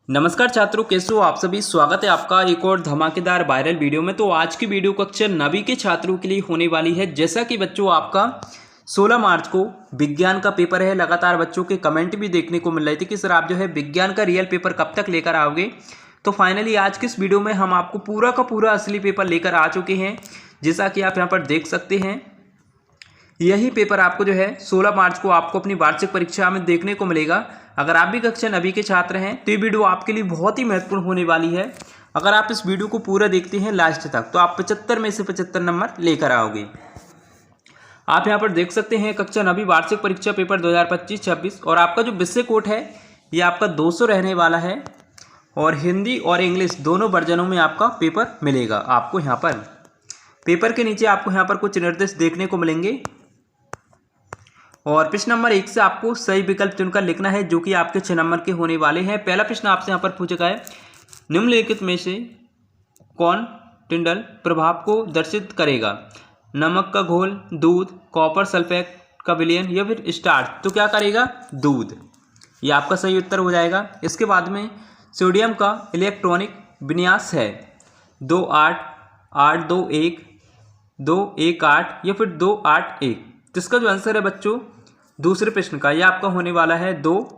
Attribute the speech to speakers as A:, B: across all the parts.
A: नमस्कार छात्रों, कैसे हो आप सभी। स्वागत है आपका एक और धमाकेदार वायरल वीडियो में। तो आज की वीडियो कक्षा 9वीं के छात्रों के लिए होने वाली है। जैसा कि बच्चों आपका 16 मार्च को विज्ञान का पेपर है। लगातार बच्चों के कमेंट भी देखने को मिल रहे थे कि सर आप जो है विज्ञान का रियल पेपर कब तक लेकर आओगे। तो फाइनली आज की इस वीडियो में हम आपको पूरा का पूरा असली पेपर लेकर आ चुके हैं। जैसा कि आप यहाँ पर देख सकते हैं, यही पेपर आपको जो है 16 मार्च को आपको अपनी वार्षिक परीक्षा में देखने को मिलेगा। अगर आप भी कक्षा 9वीं के छात्र हैं तो ये वीडियो आपके लिए बहुत ही महत्वपूर्ण होने वाली है। अगर आप इस वीडियो को पूरा देखते हैं लास्ट तक तो आप 75 में से 75 नंबर लेकर आओगे। आप यहाँ पर देख सकते हैं कक्षा 9वीं वार्षिक परीक्षा पेपर 2025-26 और आपका जो विषय कोड है ये आपका 200 रहने वाला है और हिंदी और इंग्लिश दोनों वर्जनों में आपका पेपर मिलेगा। आपको यहाँ पर पेपर के नीचे आपको यहाँ पर कुछ निर्देश देखने को मिलेंगे और प्रश्न नंबर 1 से आपको सही विकल्प चुनकर लिखना है, जो कि आपके 6 नंबर के होने वाले हैं। पहला प्रश्न आपसे यहाँ पर पूछा गया है, निम्नलिखित में से कौन टिंडल प्रभाव को दर्शित करेगा? नमक का घोल, दूध, कॉपर सल्फेट का विलयन या फिर स्टार्च। तो क्या करेगा? दूध। ये आपका सही उत्तर हो जाएगा। इसके बाद में सोडियम का इलेक्ट्रॉनिक विन्यास है 2 8 8 2 1 2 1 8 या फिर 2 8 1। तो इसका जो आंसर है बच्चों दूसरे प्रश्न का, यह आपका होने वाला है 2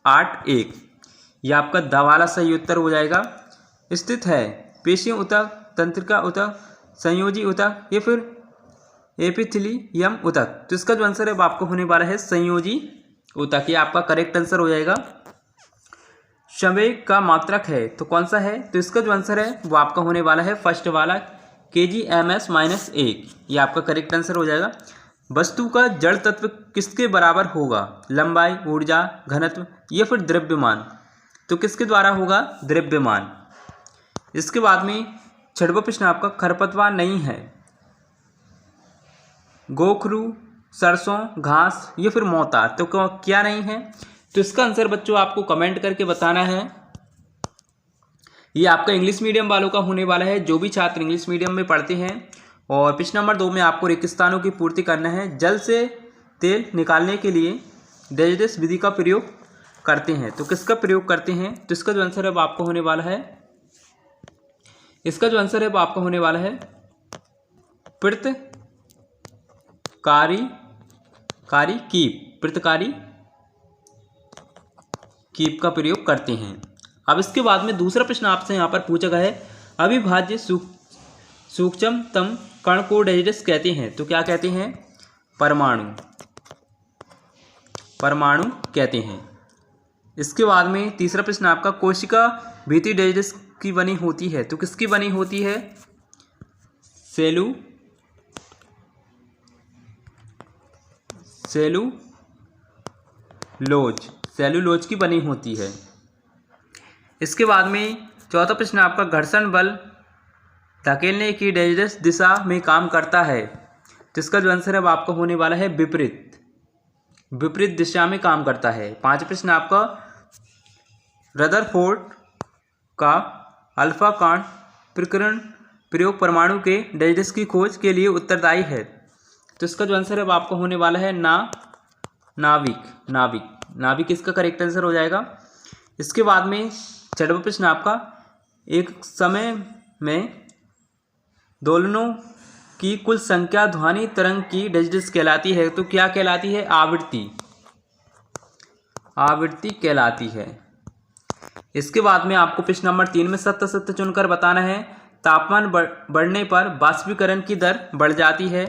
A: 8 1। यह आपका द वाला सही उत्तर हो जाएगा। स्थित है पेशियों ऊतक, तंत्रिका ऊतक, संयोजी ऊतक या फिर एपिथेलियम ऊतक। तो इसका जो आंसर है वो आपको होने वाला है संयोजी ऊतक। ये आपका करेक्ट आंसर हो जाएगा। संवेग का मात्रक है तो कौन सा है? तो इसका जो आंसर है वो आपका होने वाला है फर्स्ट वाला kg/-1। ये आपका करेक्ट आंसर हो जाएगा। वस्तु का जड़ तत्व किसके बराबर होगा? लंबाई, ऊर्जा, घनत्व या फिर द्रव्यमान। तो किसके द्वारा होगा? द्रव्यमान। इसके बाद में 6वां प्रश्न आपका खरपतवार नहीं है, गोखरू, सरसों, घास या फिर मोता। तो क्या नहीं है? तो इसका आंसर बच्चों आपको कमेंट करके बताना है। ये आपका इंग्लिश मीडियम वालों का होने वाला है, जो भी छात्र इंग्लिश मीडियम में पढ़ते हैं। और प्रश्न नंबर 2 में आपको रेगिस्तानों की पूर्ति करना है। जल से तेल निकालने के लिए डेजडेस विधि का प्रयोग करते हैं। तो किसका प्रयोग करते हैं? तो इसका जो आंसर है वो आपको होने वाला है, इसका जो आंसर है वो आपका होने वाला है पृतकारी कीप का प्रयोग करते हैं। अब इसके बाद में दूसरा प्रश्न आपसे यहाँ पर पूछा गया है, अविभाज्य सूक्ष्मतम कण को डेजडेस कहते हैं। तो क्या कहते हैं? परमाणु कहते हैं। इसके बाद में तीसरा प्रश्न आपका, कोशिका भित्ति डेजडेस की बनी होती है। तो किसकी बनी होती है? सेलुलोज की बनी होती है। इसके बाद में चौथा प्रश्न आपका, घर्षण बल धकेलने की डेजडेस दिशा में काम करता है। तो इसका जो आंसर है वो आपका होने वाला है विपरीत दिशा में काम करता है। पांचवा प्रश्न आपका, रदरफोर्ड का अल्फा कांड प्रयोग परमाणु के डेजडेस की खोज के लिए उत्तरदायी है। तो इसका जो आंसर है वो आपका होने वाला है नाविक इसका करेक्ट आंसर हो जाएगा। इसके बाद में 6वां प्रश्न आपका, एक समय में दोलनों की कुल संख्या ध्वनि तरंग की डेजडेस कहलाती है। तो क्या कहलाती है? आवृत्ति कहलाती है। इसके बाद में आपको प्रश्न नंबर 3 में सत्य सत्य चुनकर बताना है। तापमान बढ़ने पर वाष्पीकरण की दर बढ़ जाती है।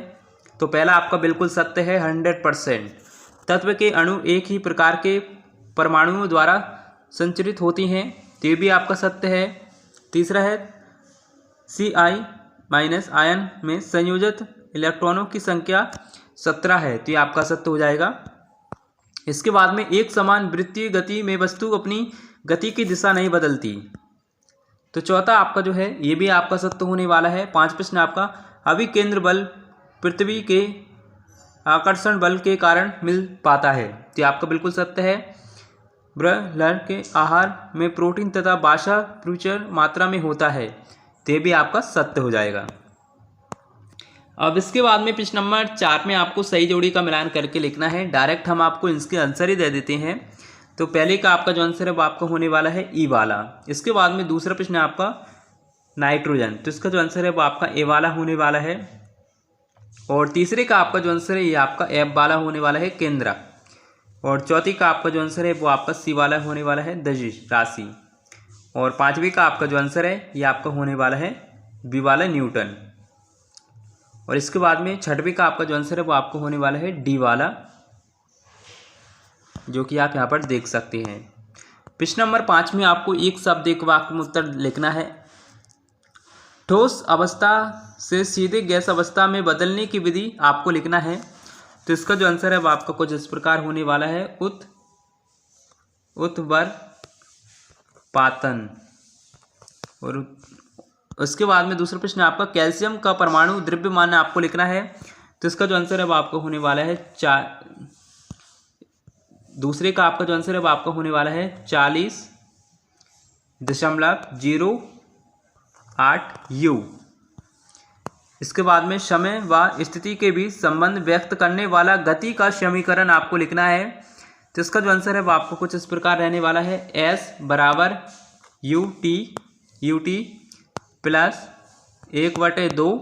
A: तो पहला आपका बिल्कुल सत्य है 100%। तत्व के अणु एक ही प्रकार के परमाणुओं द्वारा संचरित होती हैं। तो ये भी आपका सत्य है। तीसरा है Ci- आयन में संयोजित इलेक्ट्रॉनों की संख्या 17 है। तो ये आपका सत्य हो जाएगा। इसके बाद में एक समान वृत्तीय गति में वस्तु अपनी गति की दिशा नहीं बदलती। तो चौथा आपका जो है ये भी आपका सत्य होने वाला है। 5वां प्रश्न आपका, अभिकेंद्र बल पृथ्वी के आकर्षण बल के कारण मिल पाता है। तो ये आपका बिल्कुल सत्य है। ब्रॉयलर के आहार में प्रोटीन तथा वसा प्रचुर मात्रा में होता है। तो ये भी आपका सत्य हो जाएगा। अब इसके बाद में प्रश्न नंबर 4 में आपको सही जोड़ी का मिलान करके लिखना है। डायरेक्ट हम आपको इसके आंसर ही दे देते हैं। तो पहले का आपका जो आंसर है वो आपका होने वाला है ई वाला। इसके बाद में दूसरा प्रश्न है आपका नाइट्रोजन, तो इसका जो आंसर है वो आपका ए वाला होने वाला है। और तीसरे का आपका जो आंसर है ये आपका एफ वाला होने वाला है, केंद्रक। और चौथी का आपका जो आंसर है वो आपका सी वाला होने वाला है, दजिश, राशि। और पांचवी का आपका जो आंसर है ये आपका होने वाला है बी वाला, न्यूटन। और इसके बाद में छठवीं का आपका जो आंसर है वो आपको होने वाला है डी वाला, जो कि आप यहाँ पर देख सकते हैं। प्रश्न नंबर 5 में आपको एक शब्द एक वाक्य में उत्तर लिखना है। ठोस अवस्था से सीधे गैस अवस्था में बदलने की विधि आपको लिखना है। तो इसका जो आंसर है वो आपका कुछ इस प्रकार होने वाला है, उत्वर्पातन। और उसके बाद में दूसरा प्रश्न आपका कैल्शियम का परमाणु द्रव्यमान आपको लिखना है। तो इसका जो आंसर है वो आपको होने वाला है दूसरे का आपका जो आंसर है वो आपका होने वाला है 40.08 U। इसके बाद में समय व स्थिति के बीच संबंध व्यक्त करने वाला गति का समीकरण आपको लिखना है। तो इसका जो आंसर है वो आपको कुछ इस प्रकार रहने वाला है, S बराबर UT प्लस 1/2।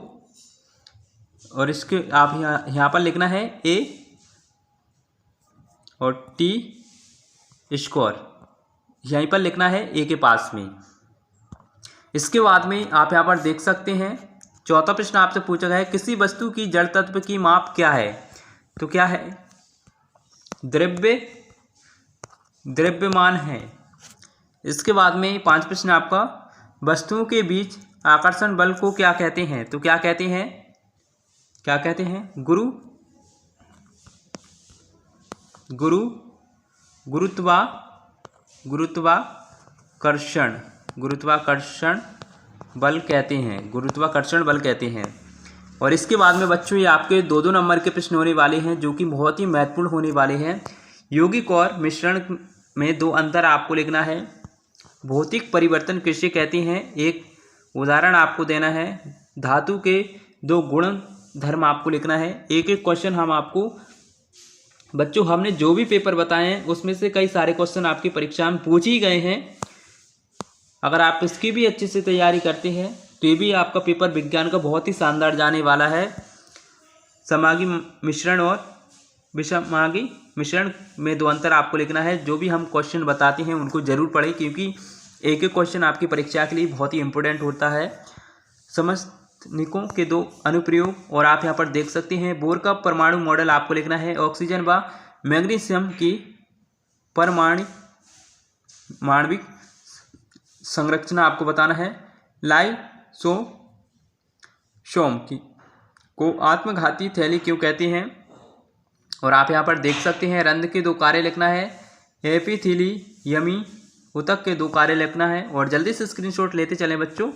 A: और इसके आप यहाँ पर लिखना है A और T स्क्वायर, यहीं पर लिखना है A के पास में। इसके बाद में आप यहाँ पर देख सकते हैं चौथा प्रश्न आपसे पूछा गया है, किसी वस्तु की जड़ तत्व की माप क्या है। तो क्या है, द्रव्यमान है। इसके बाद में 5 प्रश्न आपका वस्तुओं के बीच आकर्षण बल को क्या कहते हैं। तो क्या कहते हैं, गुरुत्वाकर्षण बल कहते हैं। और इसके बाद में बच्चों ये आपके 2-2 नंबर के प्रश्न होने वाले हैं, जो कि बहुत ही महत्वपूर्ण होने वाले हैं। यौगिक और मिश्रण में 2 अंतर आपको लिखना है। भौतिक परिवर्तन किसे कहते हैं, एक उदाहरण आपको देना है। धातु के 2 गुण धर्म आपको लिखना है। एक एक क्वेश्चन हम आपको बच्चों, हमने जो भी पेपर बताए हैं उसमें से कई सारे क्वेश्चन आपकी परीक्षा में पूछ ही गए हैं। अगर आप इसकी भी अच्छे से तैयारी करते हैं तो ये भी आपका पेपर विज्ञान का बहुत ही शानदार जाने वाला है। समागी मिश्रण और विषमागी मिश्रण में 2 अंतर आपको लिखना है। जो भी हम क्वेश्चन बताते हैं उनको जरूर पढ़ें, क्योंकि एक एक क्वेश्चन आपकी परीक्षा के लिए बहुत ही इंपॉर्टेंट होता है। समस्थानिकों के 2 अनुप्रयोग, और आप यहाँ पर देख सकते हैं बोर का परमाणु मॉडल आपको लिखना है। ऑक्सीजन व मैग्नीशियम की परमाणविक संरचना आपको बताना है। लाइसोसोम को आत्मघाती थैली क्यों कहते हैं। और आप यहाँ पर देख सकते हैं रंध्र के 2 कार्य लिखना है। एपिथेलियमी ऊतक के 2 कार्य लिखना है। और जल्दी से स्क्रीनशॉट लेते चलें बच्चों।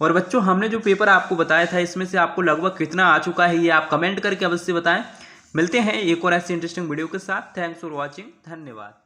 A: और बच्चों हमने जो पेपर आपको बताया था इसमें से आपको लगभग कितना आ चुका है ये आप कमेंट करके अवश्य बताएं। मिलते हैं एक और ऐसी इंटरेस्टिंग वीडियो के साथ। थैंक्स फॉर वॉचिंग, धन्यवाद।